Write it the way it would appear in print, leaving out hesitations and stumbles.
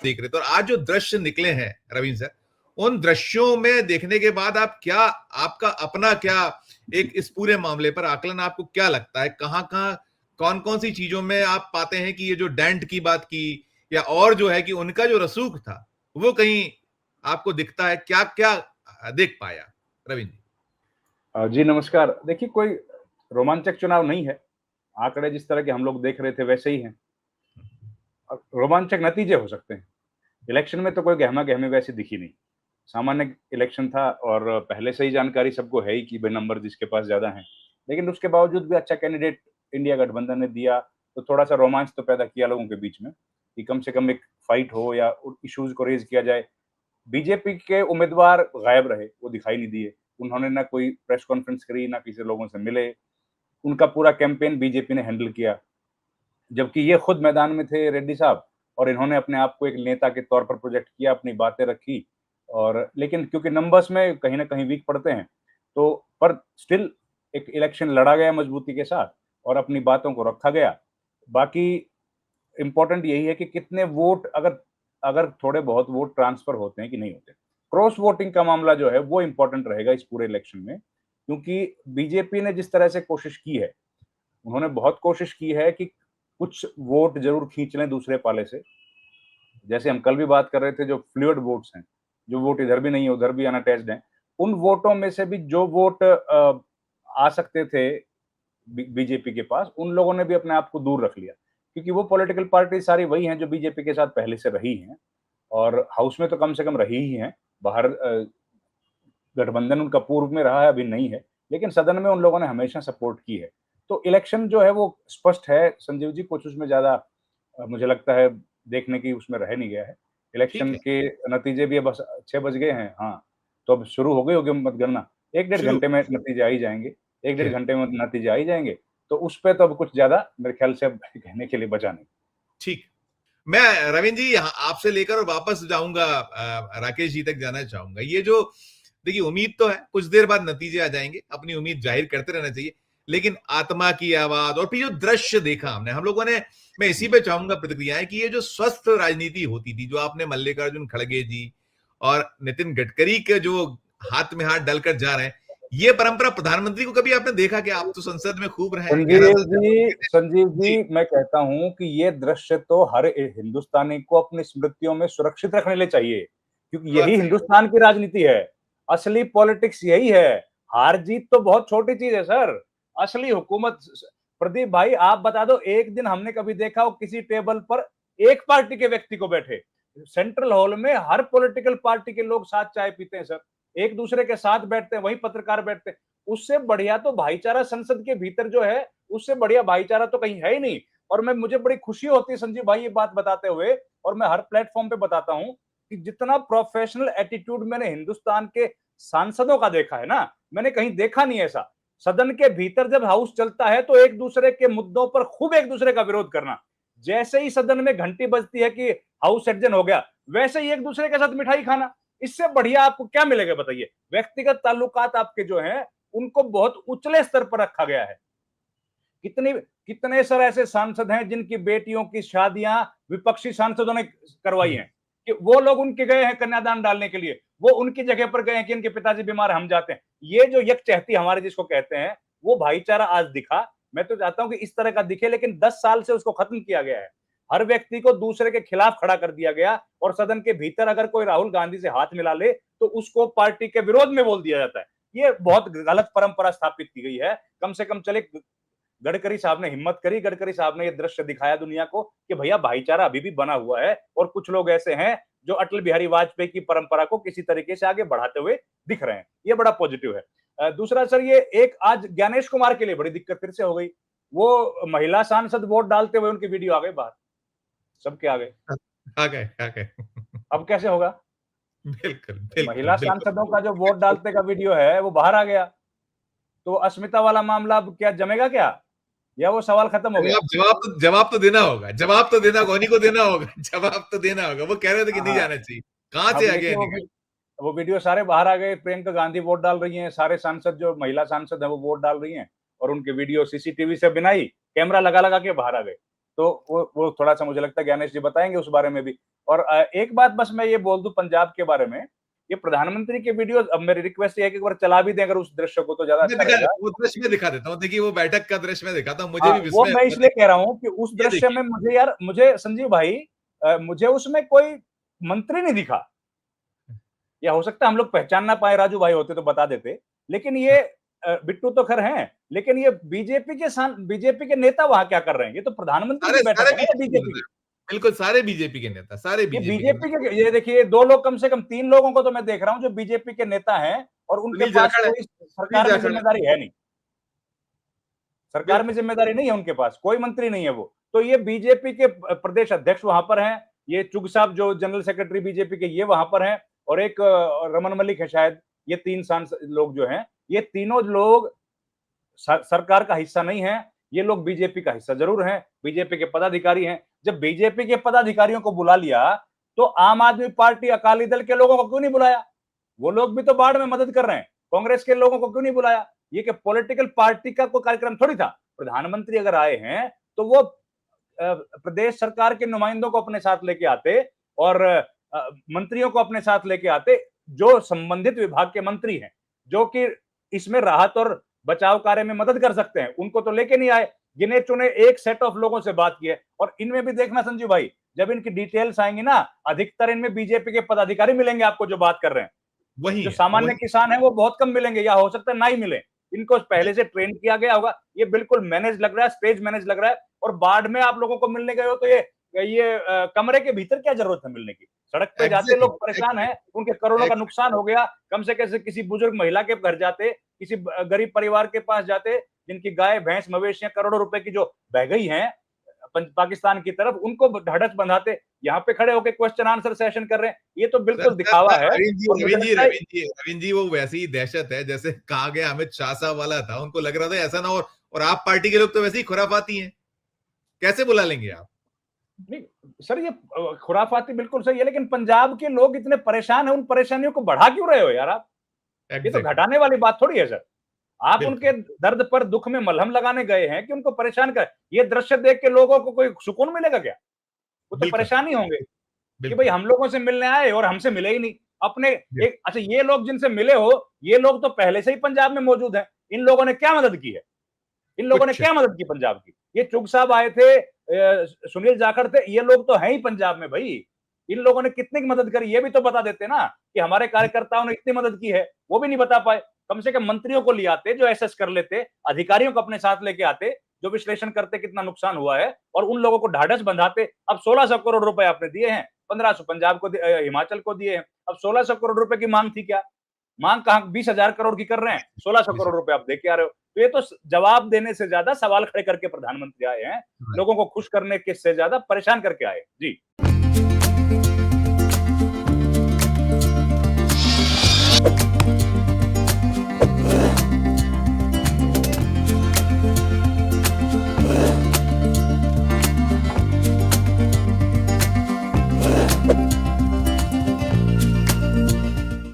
देख रहे थे, और आज जो दृश्य निकले हैं रवींद्र सर, उन दृश्यों में देखने के बाद आप क्या, आपका अपना क्या एक इस पूरे मामले पर आकलन, आपको क्या लगता है, कहाँ कहाँ कौन कौन सी चीजों में आप पाते हैं कि ये जो डेंट की बात की, या और जो है कि उनका जो रसूख था वो कहीं आपको दिखता है, क्या क्या देख पाया रविंद्र जी? जी नमस्कार। देखिए, कोई रोमांचक चुनाव नहीं है। आंकड़े जिस तरह के हम लोग देख रहे थे वैसे ही हैं। रोमांचक नतीजे हो सकते हैं। इलेक्शन में तो कोई गहमा गहमी वैसी दिखी नहीं। सामान्य इलेक्शन था और पहले से ही जानकारी सबको है ही कि भाई नंबर जिसके पास ज्यादा हैं। लेकिन उसके बावजूद भी अच्छा कैंडिडेट इंडिया गठबंधन ने दिया, तो थोड़ा सा रोमांच तो पैदा किया लोगों के बीच में कि कम से कम एक फाइट हो या इश्यूज को रेज किया जाए। बीजेपी के उम्मीदवार गायब रहे, वो दिखाई नहीं दिए। उन्होंने ना कोई प्रेस कॉन्फ्रेंस करी, ना किसी लोगों से मिले। उनका पूरा कैंपेन बीजेपी ने हैंडल किया, जबकि ये खुद मैदान में थे रेड्डी साहब, और इन्होंने अपने आप को एक नेता के तौर पर प्रोजेक्ट किया, अपनी बातें रखी। और लेकिन क्योंकि नंबर्स में कहीं ना कहीं वीक पड़ते हैं, तो पर स्टिल एक इलेक्शन लड़ा गया मजबूती के साथ और अपनी बातों को रखा गया। बाकी इंपॉर्टेंट यही है कि कितने वोट, अगर अगर थोड़े बहुत वोट ट्रांसफर होते हैं कि नहीं होते। क्रॉस वोटिंग का मामला जो है वो इंपॉर्टेंट रहेगा इस पूरे इलेक्शन में, क्योंकि बीजेपी ने जिस तरह से कोशिश की है, उन्होंने बहुत कोशिश की है कि कुछ वोट जरूर खींच लें दूसरे पाले से। जैसे हम कल भी बात कर रहे थे, जो फ्लूइड वोट्स हैं, जो वोट इधर भी नहीं है उधर भी अनअटैच्ड हैं, उन वोटों में से भी जो वोट आ सकते थे बीजेपी के पास, उन लोगों ने भी अपने आप को दूर रख लिया, क्योंकि वो पॉलिटिकल पार्टी सारी वही हैं जो बीजेपी के साथ पहले से रही हैं, और हाउस में तो कम से कम रही ही हैं। बाहर गठबंधन उनका पूर्व में रहा है, अभी नहीं है, लेकिन सदन में उन लोगों ने हमेशा सपोर्ट की है। तो इलेक्शन जो है वो स्पष्ट है संजीव जी, कुछ उसमें ज्यादा मुझे लगता है देखने की उसमें रह नहीं गया है। ठीक इलेक्शन है, के नतीजे भी अब 6 बज गए हैं। हाँ, तो अब शुरू हो गई होगी मतगणना। एक डेढ़ शुरू घंटे में नतीजे आ ही जाएंगे। एक डेढ़ ठीक घंटे में नतीजे आ ही जाएंगे। तो उस पर तो अब कुछ ज्यादा मेरे ख्याल से अब कहने के लिए बचा नहीं। ठीक। मैं रविंद्र जी यहाँ आपसे लेकर और वापस जाऊंगा, राकेश जी तक जाना चाहूंगा। ये जो देखिए, उम्मीद तो है कुछ देर बाद नतीजे आ जाएंगे, अपनी उम्मीद जाहिर करते रहना चाहिए, लेकिन आत्मा की आवाज और फिर जो दृश्य देखा हमने हम लोगों ने, मैं इसी पे चाहूंगा प्रतिक्रियाएं, कि ये जो स्वस्थ राजनीति होती थी, जो आपने मल्लिकार्जुन खड़गे जी और नितिन गडकरी के जो हाथ में हाथ डालकर जा रहे हैं, ये परंपरा प्रधानमंत्री को कभी आपने देखा? कि आप तो संसद में खूब रहे हैं, गहरा संजीव जी। जी, मैं कहता हूं कि ये दृश्य तो हर हिंदुस्तानी को अपनी स्मृतियों में सुरक्षित रखने लिए चाहिए, क्योंकि यही बात सही। हिंदुस्तान की राजनीति है। असली पॉलिटिक्स यही है। हार जीत तो बहुत छोटी चीज है सर। असली हुकूमत, प्रदीप भाई आप बता दो, एक दिन हमने कभी देखा हो किसी टेबल पर एक पार्टी के व्यक्ति को बैठे? सेंट्रल हॉल में हर पॉलिटिकल पार्टी के लोग साथ चाय पीते हैं सर, एक दूसरे के साथ बैठते हैं, वही पत्रकार बैठते हैं। उससे बढ़िया तो भाईचारा संसद के भीतर जो है, उससे बढ़िया भाईचारा तो कहीं है ही नहीं। और मैं, मुझे बड़ी खुशी होती है संजीव भाई ये बात बताते हुए, और मैं हर प्लेटफॉर्म पे बताता हूं कि जितना प्रोफेशनल एटीट्यूड मैंने हिंदुस्तान के सांसदों का देखा है ना, मैंने कहीं देखा नहीं ऐसा। सदन के भीतर जब हाउस चलता है तो एक दूसरे के मुद्दों पर खूब एक दूसरे का विरोध करना। जैसे ही सदन में घंटी बजती है कि हाउस एडजन हो गया, वैसे ही एक दूसरे के साथ मिठाई खाना। इससे बढ़िया आपको क्या मिलेगा बताइए? व्यक्तिगत ताल्लुकात आपके जो हैं, उनको बहुत उचले स्तर पर रखा गया है। कितने कितने सर ऐसे सांसद हैं जिनकी बेटियों की शादियां विपक्षी सांसदों ने करवाई हैं, कि वो लोग उनके गए हैं कन्यादान डालने के लिए, वो उनकी जगह पर गए हैं कि इनके पिताजी बीमार, हम जाते हैं। ये जो यकचहती हमारे जिसको कहते हैं, वो भाईचारा आज दिखा। मैं तो चाहता हूं कि इस तरह का दिखे, लेकिन 10 साल से उसको खत्म किया गया है। हर व्यक्ति को दूसरे के खिलाफ खड़ा कर दिया गया, और सदन के भीतर अगर कोई राहुल गांधी से हाथ मिला ले तो उसको पार्टी के विरोध में बोल दिया जाता है। ये बहुत गलत परंपरा स्थापित की गई है। कम से कम चले, गडकरी साहब ने हिम्मत करी, गडकरी साहब ने ये दृश्य दिखाया दुनिया को कि भैया भाईचारा अभी भी बना हुआ है, और कुछ लोग ऐसे हैं जो अटल बिहारी वाजपेयी की परंपरा को किसी तरीके से आगे बढ़ाते हुए दिख रहे हैं। ये बड़ा पॉजिटिव है। दूसरा सर, ये एक आज ज्ञानेश कुमार के लिए बड़ी दिक्कत फिर से हो गई। वो महिला सांसद वोट डालते हुए उनकी वीडियो आ गई बाहर, सबके आ गए। आ गए, आ गए। अब कैसे होगा? बिल्कुल, बिल्कुल, महिला बिल्कुल। सांसदों का जो वोट डालते का वीडियो है वो बाहर आ गया, तो अस्मिता वाला मामला अब क्या जमेगा क्या, या वो सवाल खत्म हो गया? जवाब तो देना होगा, जवाब तो देना, उन्हीं को देना होगा, जवाब तो देना होगा। वो कह रहे थे कि नहीं हाँ, जाना चाहिए, कहां से अब आ देखिए गया निकल। वो वीडियो सारे बाहर आ गए। प्रियंका गांधी वोट डाल रही हैं, सारे सांसद जो महिला सांसद है वो वोट डाल रही हैं, और उनके वीडियो सीसीटीवी से बिना ही कैमरा लगा लगा के बाहर आ गए। तो वो थोड़ा सा मुझे लगता है ज्ञानेश जी बताएंगे उस बारे में भी। और एक बात बस मैं ये बोल दूं पंजाब के बारे में, ये प्रधानमंत्री के वीडियो, अब मेरी रिक्वेस्ट ये है कि एक बार चला भी दें अगर उस दृश्य को, तो ज्यादा मैं अच्छा दिखा रहेगा। देता हूँ, वो दृश्य मैं दिखा देता हूँ। देखिए वो बैठक का दृश्य मैं दिखाता हूँ, मुझे हाँ, भी वो विस्मय मैं हुआ। इसलिए कह रहा हूँ कि उस ये दृश्य में देखिए, मुझे यार, मुझे संजीव भाई, मुझे उसमें कोई मंत्री नहीं दिखा। या हो सकता है हम लोग पहचान ना पाए, राजू भाई होते तो बता देते। लेकिन ये बिट्टू तो खैर हैं, लेकिन ये बीजेपी के नेता वहां क्या कर रहे हैं? ये तो प्रधानमंत्री की सारे बैठक सारे है ना, ये बीजेपी के बीजेपी नेता, की। बिल्कुल सारे बीजेपी के नेता, सारे ये बीजेपी के बीजेपी नेता। के, ये देखिए दो लोग, कम से कम 3 लोगों को तो मैं देख रहा हूं जो बीजेपी के नेता हैं, और उनके सुनील पास जाखड़ है, कोई सुनील सरकार में जाखड़ है, जिम्मेदारी है नहीं। सरकार में बिल्कुल। जिम्मेदारी नहीं है उनके पास, कोई मंत्री नहीं है वो। तो ये बीजेपी के प्रदेश अध्यक्ष वहां पर हैं, ये चुग साहब जो जनरल सेक्रेटरी बीजेपी के, ये वहां पर हैं, और एक रमन मलिक है शायद। ये 3 सांसद लोग जो हैं, ये तीनों लोग सरकार का हिस्सा नहीं है। ये लोग बीजेपी का हिस्सा जरूर हैं, बीजेपी के पदाधिकारी हैं। जब बीजेपी के पदाधिकारियों को बुला लिया, तो आम आदमी पार्टी, अकाली दल के लोगों को क्यों नहीं बुलाया? वो लोग भी तो बाढ़ में मदद कर रहे हैं। कांग्रेस के लोगों को क्यों नहीं बुलाया? ये कि पॉलिटिकल पार्टी का कोई कार्यक्रम थोड़ी था। प्रधानमंत्री अगर आए हैं तो वो प्रदेश सरकार के नुमाइंदों को अपने साथ लेके आते, और मंत्रियों को अपने साथ लेके आते, जो संबंधित विभाग के मंत्री हैं, जो कि इसमें राहत और बचाव कार्य में मदद कर सकते हैं, उनको तो लेके नहीं आए। गिने चुने एक सेट ऑफ लोगों से बात की है। और इनमें भी देखना संजीव भाई, जब इनकी डिटेल्स आएंगी ना, अधिकतर इनमें बीजेपी के पदाधिकारी मिलेंगे आपको जो बात कर रहे हैं। वही जो है, सामान्य वही। किसान है वो बहुत कम मिलेंगे, या हो सकता है ना ही मिले। इनको पहले से ट्रेन किया गया होगा। ये बिल्कुल मैनेज लग रहा है, स्टेज मैनेज लग रहा है। और बाढ़ में आप लोगों को मिलने गए हो तो ये कमरे के भीतर क्या जरूरत है मिलने की? सड़क पे जाते एग्जैक्टली, लोग परेशान एग्जैक्टली, हैं, उनके करोड़ों का एग्जैक्टली। नुकसान हो गया। कम से कैसे किसी बुजुर्ग महिला के घर जाते, किसी गरीब परिवार के पास जाते, जिनकी गाय भैंस मवेशियां करोड़ों रुपए की जो बह गई हैं पाकिस्तान की तरफ, उनको ढाढ़स बंधाते। यहाँ पे खड़े होकर क्वेश्चन आंसर सेशन कर रहे हैं। ये तो सर बिल्कुल सर दिखावा सर, है। रवीन जी, और मुझे रवीन जी, लगता है रवीन जी, रवीन जी, वो वैसी ही दहशत है जैसे कहा गया अमित शाह साहब वाला था। उनको लग रहा था ऐसा ना हो, और आप पार्टी के लोग तो वैसे ही खुराफाती हैं, कैसे बुला लेंगे आप? नहीं सर, ये खुराफाती बिल्कुल सही है, लेकिन पंजाब के लोग इतने परेशान हैं, उन परेशानियों को बढ़ा क्यों रहे हो यार आप? ये तो एग्जैक्टली, घटाने वाली बात थोड़ी है सर। आप उनके बिल्कुल। दर्द पर दुख में मलहम लगाने गए हैं कि उनको परेशान कर। ये दृश्य देख के लोगों को कोई सुकून मिलेगा क्या? वो तो बिल्कुल, परेशान ही होंगे कि भाई बिल्कुल, हम लोगों से मिलने आए और हमसे मिले ही नहीं। अपने बिल्कुल। एक, अच्छा ये लोग जिनसे मिले हो, ये लोग तो पहले से ही पंजाब में मौजूद हैं। इन लोगों ने क्या मदद की है? इन लोगों ने कुछ क्या मदद की पंजाब की? ये चुग साहब आए थे, सुनील जाखड़ थे, ये लोग तो हैं ही पंजाब में भाई। इन लोगों ने कितनी मदद करी ये भी तो बता देते ना, कि हमारे कार्यकर्ताओं ने इतनी मदद की है। वो भी नहीं बता पाए। कम से कम मंत्रियों को ले आते जो एसेस कर लेते, अधिकारियों को अपने साथ लेके आते, जो विश्लेषण करते कितना नुकसान हुआ है, और उन लोगों को ढाढ़स बंधाते। अब 1600 करोड़ रुपए आपने दिए हैं, 1500 पंजाब को, हिमाचल को दिए हैं। अब 1600 करोड़ रुपए की मांग थी क्या? मांग कहां 20,000 करोड़ की कर रहे हैं, 1600 करोड़ रुपए आप दे के आ रहे हो। तो ये तो जवाब देने से ज्यादा सवाल खड़े करके प्रधानमंत्री आए हैं। लोगों को खुश करने के से ज्यादा परेशान करके आए। जी।